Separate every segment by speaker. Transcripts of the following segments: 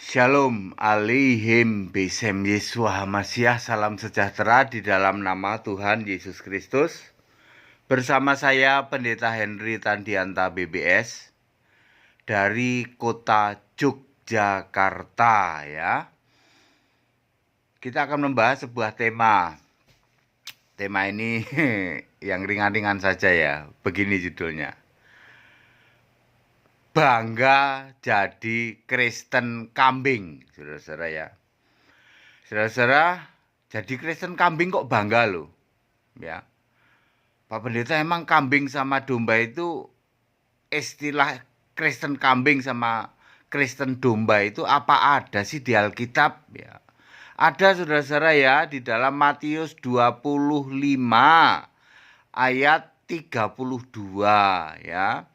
Speaker 1: Shalom alaihim Besem Yesua Hamasiah. Salam sejahtera di dalam nama Tuhan Yesus Kristus. Bersama saya Pendeta Henry Tandianta BBS dari kota Yogyakarta ya. Kita akan membahas sebuah tema. Tema ini yang ringan-ringan saja ya. Begini judulnya. Bangga jadi Kristen kambing, saudara-saudara ya. Saudara-saudara, jadi Kristen kambing kok bangga loh, ya. Pak Pendeta, emang kambing sama domba itu istilah Kristen kambing sama Kristen domba itu apa ada sih di Alkitab ya? Ada saudara-saudara ya di dalam Matius 25 ayat 32 ya.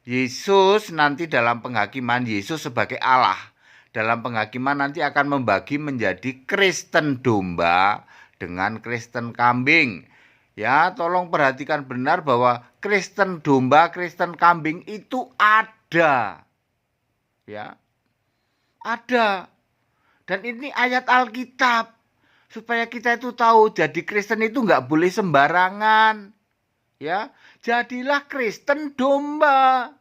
Speaker 1: Yesus nanti dalam penghakiman, Yesus sebagai Allah dalam penghakiman nanti akan membagi menjadi Kristen domba dengan Kristen kambing. Ya, tolong perhatikan benar bahwa Kristen domba, Kristen kambing itu ada. Ya. Ada. Dan ini ayat Alkitab. Supaya kita itu tahu jadi Kristen itu nggak boleh sembarangan. Ya, jadilah Kristen domba.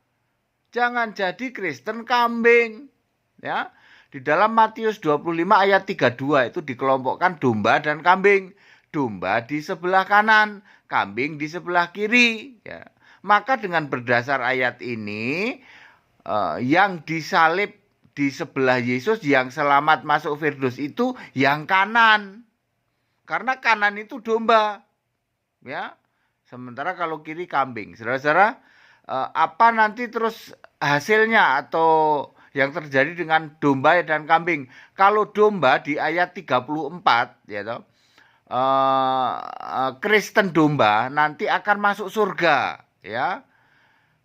Speaker 1: Jangan jadi Kristen kambing. Ya. Di dalam Matius 25 ayat 32 itu dikelompokkan domba dan kambing. Domba di sebelah kanan, kambing di sebelah kiri. Ya. Maka dengan berdasar ayat ini, yang disalib di sebelah Yesus, yang selamat masuk Firdaus itu yang kanan. Karena kanan itu domba. Ya. Sementara kalau kiri kambing. Saudara-saudara, apa nanti terus hasilnya atau yang terjadi dengan domba dan kambing? Kalau domba di ayat 34 ya toh, Kristen domba nanti akan masuk surga ya.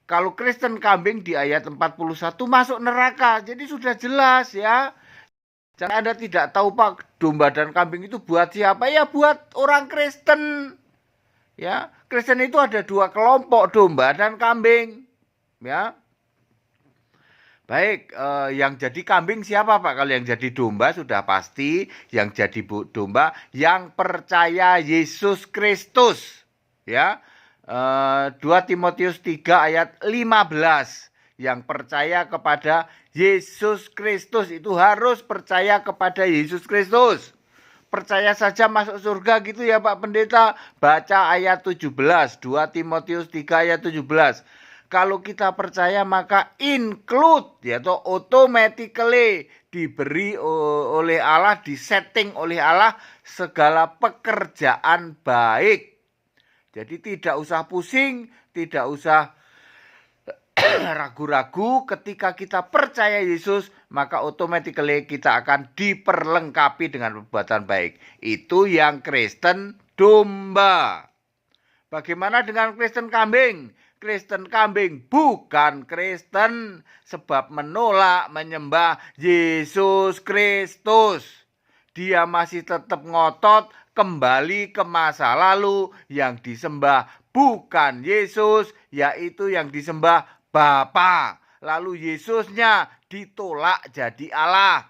Speaker 1: Kalau Kristen kambing di ayat 41 masuk neraka. Jadi sudah jelas ya. Jangan Anda tidak tahu Pak, domba dan kambing itu buat siapa? Ya buat orang Kristen. Ya, Kristen itu ada dua kelompok, domba dan kambing. Ya. Baik, yang jadi kambing siapa Pak? Kalau yang jadi domba sudah pasti, yang jadi domba yang percaya Yesus Kristus. Ya. 2 Timotius 3 ayat 15. Yang percaya kepada Yesus Kristus itu harus percaya kepada Yesus Kristus. Percaya saja masuk surga gitu ya Pak Pendeta. Baca ayat 17, 2 Timotius 3 ayat 17. Kalau kita percaya maka include yaitu automatically diberi oleh Allah, disetting oleh Allah segala pekerjaan baik. Jadi tidak usah pusing, tidak usah ragu-ragu. Ketika kita percaya Yesus, maka automatically kita akan diperlengkapi dengan perbuatan baik. Itu yang Kristen domba. Bagaimana dengan Kristen kambing? Kristen kambing bukan Kristen sebab menolak menyembah Yesus Kristus. Dia masih tetap ngotot kembali ke masa lalu. Yang disembah bukan Yesus, yaitu yang disembah Bapa. Lalu Yesusnya ditolak jadi Allah.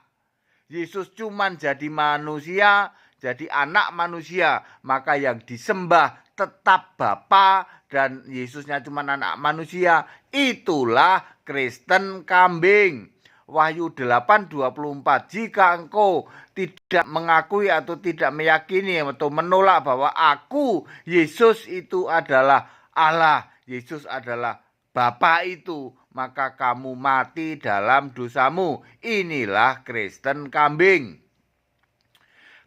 Speaker 1: Yesus cuman jadi manusia, jadi anak manusia. Maka yang disembah tetap Bapa dan Yesusnya cuman anak manusia. Itulah Kristen kambing. Wahyu 8:24. Jika engkau tidak mengakui atau tidak meyakini atau menolak bahwa aku, Yesus itu adalah Allah, Yesus adalah Bapa itu, maka kamu mati dalam dosamu. Inilah Kristen kambing.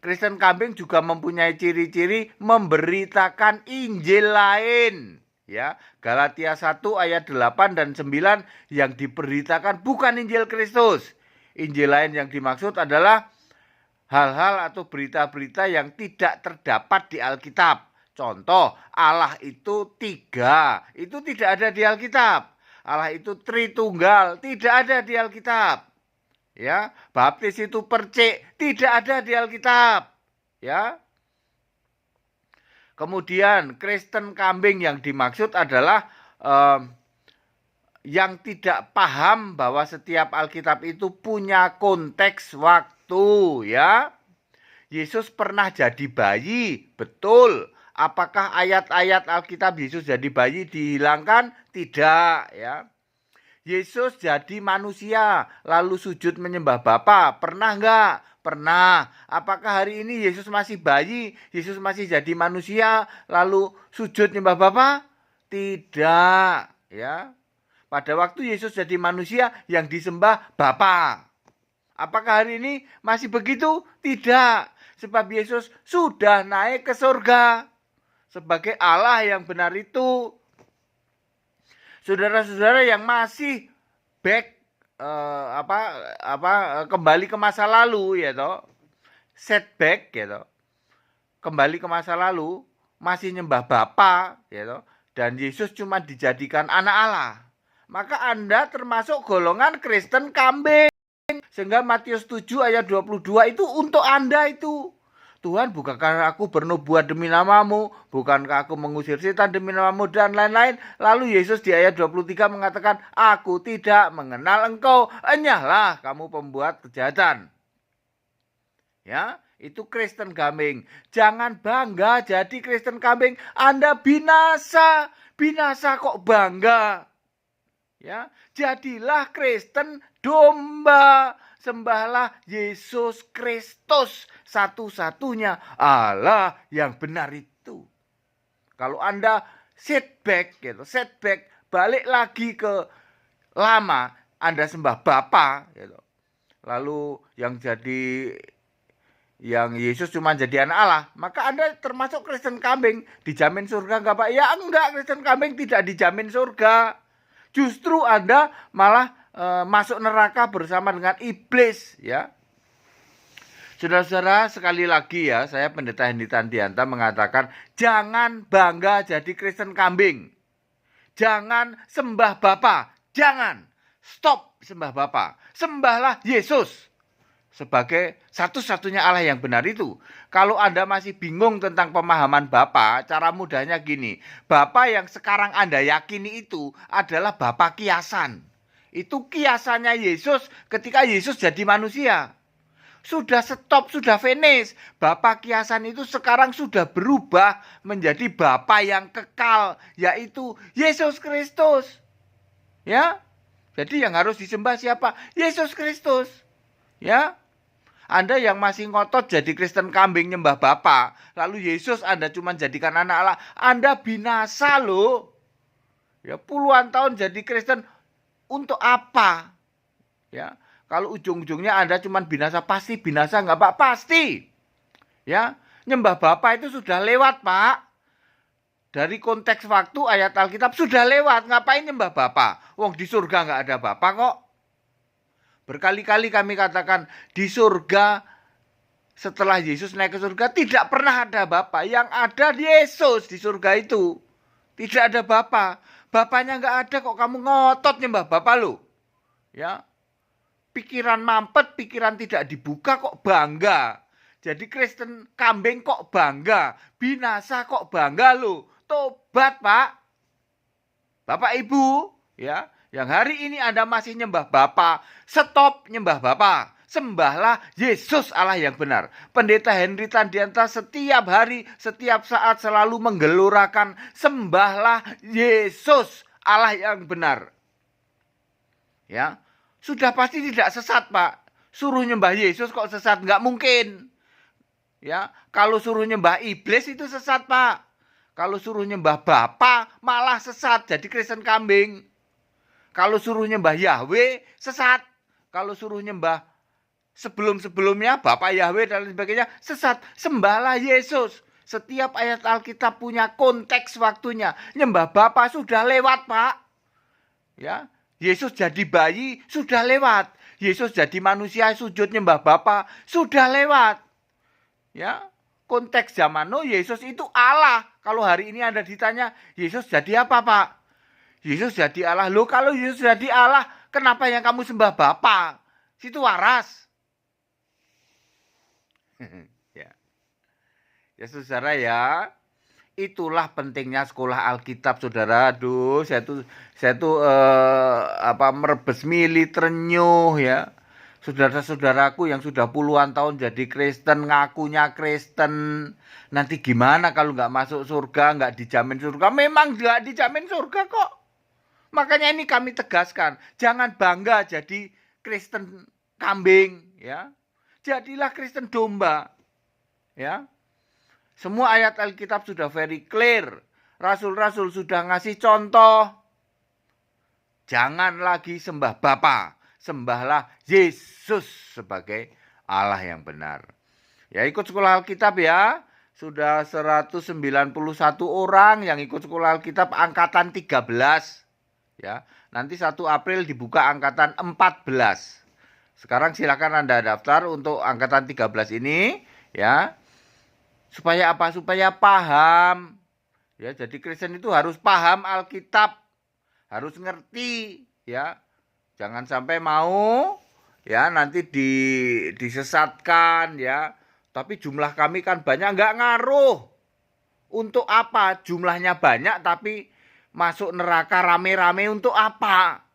Speaker 1: Kristen kambing juga mempunyai ciri-ciri memberitakan Injil lain. Ya, Galatia 1 ayat 8 dan 9 yang diberitakan bukan Injil Kristus. Injil lain yang dimaksud adalah hal-hal atau berita-berita yang tidak terdapat di Alkitab. Contoh, Allah itu 3. Itu tidak ada di Alkitab. Allah itu Tritunggal, tidak ada di Alkitab. Ya, baptis itu percik, tidak ada di Alkitab. Ya. Kemudian Kristen kambing yang dimaksud adalah yang tidak paham bahwa setiap Alkitab itu punya konteks waktu, ya. Yesus pernah jadi bayi, betul. Apakah ayat-ayat Alkitab Yesus jadi bayi dihilangkan? Tidak, ya. Yesus jadi manusia, lalu sujud menyembah Bapa. Pernah enggak? Pernah. Apakah hari ini Yesus masih bayi, Yesus masih jadi manusia, lalu sujud menyembah Bapa? Tidak, ya. Pada waktu Yesus jadi manusia, yang disembah Bapa. Apakah hari ini masih begitu? Tidak. Sebab Yesus sudah naik ke surga sebagai Allah yang benar itu. Saudara-saudara yang masih kembali ke masa lalu, ya toh, setback, ya toh, kembali ke masa lalu, masih nyembah Bapa, ya toh, dan Yesus cuma dijadikan anak Allah, maka Anda termasuk golongan Kristen kambing. Sehingga Matius 7 ayat 22 itu untuk Anda itu. Tuhan, bukankah aku bernubuat demi namamu? Bukankah aku mengusir setan demi namamu? Dan lain-lain. Lalu Yesus di ayat 23 mengatakan, aku tidak mengenal engkau. Enyahlah kamu pembuat kejahatan. Ya, itu Kristen kambing. Jangan bangga jadi Kristen kambing. Anda binasa. Binasa kok bangga. Ya, jadilah Kristen domba. Sembahlah Yesus Kristus, satu-satunya Allah yang benar itu. Kalau Anda setback, balik lagi ke lama, Anda sembah Bapa, gitu. Lalu yang Yesus cuma jadi anak Allah, maka Anda termasuk Kristen kambing. Dijamin surga enggak, Pak? Ya enggak, Kristen kambing tidak dijamin surga. Justru Anda malah masuk neraka bersama dengan iblis, ya. Saudara-saudara, sekali lagi ya, saya Pendeta Hendy Tandianta mengatakan, jangan bangga jadi Kristen kambing. Jangan sembah Bapa, jangan. Stop sembah Bapa. Sembahlah Yesus sebagai satu-satunya Allah yang benar itu. Kalau Anda masih bingung tentang pemahaman Bapa, cara mudahnya gini. Bapa yang sekarang Anda yakini itu adalah Bapa kiasan. Itu kiasannya Yesus ketika Yesus jadi manusia. Sudah stop, sudah finish. Bapa kiasan itu sekarang sudah berubah menjadi Bapa yang kekal, yaitu Yesus Kristus. Ya. Jadi yang harus disembah siapa? Yesus Kristus. Ya. Anda yang masih ngotot jadi Kristen kambing nyembah Bapa, lalu Yesus Anda cuma jadikan anak Allah, Anda binasa loh. Ya, puluhan tahun jadi Kristen untuk apa? Ya, kalau ujung-ujungnya Anda cuma binasa, pasti binasa enggak, Pak? Pasti. Ya, nyembah Bapa itu sudah lewat, Pak. Dari konteks waktu ayat Alkitab sudah lewat. Ngapain nyembah Bapa? Wong di surga enggak ada Bapa kok. Berkali-kali kami katakan, di surga setelah Yesus naik ke surga tidak pernah ada Bapa. Yang ada Yesus di surga itu. Tidak ada Bapa. Bapaknya enggak ada kok, kamu ngotot nyembah Bapa lo. Ya. Pikiran mampet, pikiran tidak dibuka kok bangga. Jadi Kristen kambing kok bangga. Binasa kok bangga lo. Tobat, Pak. Bapak Ibu, ya, yang hari ini Anda masih nyembah Bapa, stop nyembah Bapa. Sembahlah Yesus Allah yang benar. Pendeta Hendy Tandianta setiap hari, setiap saat selalu menggelorakan sembahlah Yesus Allah yang benar. Ya, sudah pasti tidak sesat, Pak. Suruh nyembah Yesus kok sesat? Nggak mungkin. Ya, kalau suruh nyembah iblis itu sesat, Pak. Kalau suruh nyembah Bapa malah sesat, jadi Kristen kambing. Kalau suruh nyembah Yahweh sesat. Kalau suruh nyembah sebelum-sebelumnya Bapak Yahweh dan lain sebagainya sesat. Sembahlah Yesus. Setiap ayat Alkitab punya konteks waktunya. Nyembah Bapa sudah lewat, Pak. Ya, Yesus jadi bayi sudah lewat. Yesus jadi manusia sujud nyembah Bapa sudah lewat. Ya, konteks zaman Yesus itu Allah. Kalau hari ini Anda ditanya, Yesus jadi apa, Pak? Yesus jadi Allah. Loh, kalau Yesus jadi Allah, kenapa yang kamu sembah Bapa? Situ waras. Ya. Ya, saudara ya. Itulah pentingnya sekolah Alkitab, saudara. Aduh, saya tuh merebes mili terenyuh ya. Saudara-saudaraku yang sudah puluhan tahun jadi Kristen, ngakunya Kristen. Nanti gimana kalau nggak masuk surga, nggak dijamin surga? Memang nggak dijamin surga kok. Makanya ini kami tegaskan, jangan bangga jadi Kristen kambing, ya. Jadilah Kristen domba, ya. Semua ayat Alkitab sudah very clear. Rasul-rasul sudah ngasih contoh. Jangan lagi sembah Bapa, sembahlah Yesus sebagai Allah yang benar. Ya, ikut sekolah Alkitab ya. Sudah 191 orang yang ikut sekolah Alkitab angkatan 13. Ya, nanti 1 April dibuka angkatan 14. Sekarang silakan Anda daftar untuk angkatan 13 ini, ya. Supaya apa? Supaya paham. Ya, jadi Kristen itu harus paham Alkitab, harus ngerti, ya. Jangan sampai mau ya nanti disesatkan ya. Tapi jumlah kami kan banyak, nggak ngaruh. Untuk apa? Jumlahnya banyak tapi masuk neraka rame-rame untuk apa?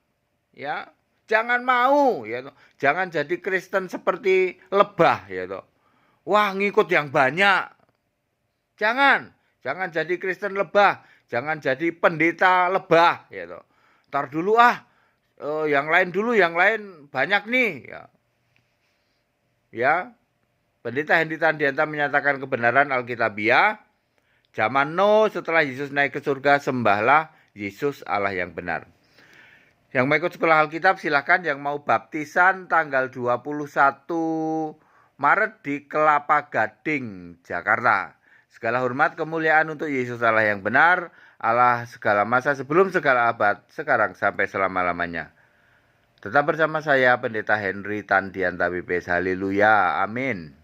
Speaker 1: Ya, jangan mau ya. Jangan jadi Kristen seperti lebah ya toh. Wah, ngikut yang banyak. Jangan jadi Kristen lebah, jangan jadi pendeta lebah ya toh. Ntar dulu yang lain dulu, yang lain banyak nih ya. Ya. Pendeta Henry Tandianta menyatakan kebenaran Alkitabiah. Zaman Nuh setelah Yesus naik ke surga, sembahlah Yesus Allah yang benar. Yang mau ikut sekolah Alkitab silakan, yang mau baptisan tanggal 21 Maret di Kelapa Gading, Jakarta. Segala hormat kemuliaan untuk Yesus Allah yang benar, Allah segala masa sebelum segala abad, sekarang sampai selama-lamanya. Tetap bersama saya Pendeta Henry Tandianta BPS. Haleluya, amin.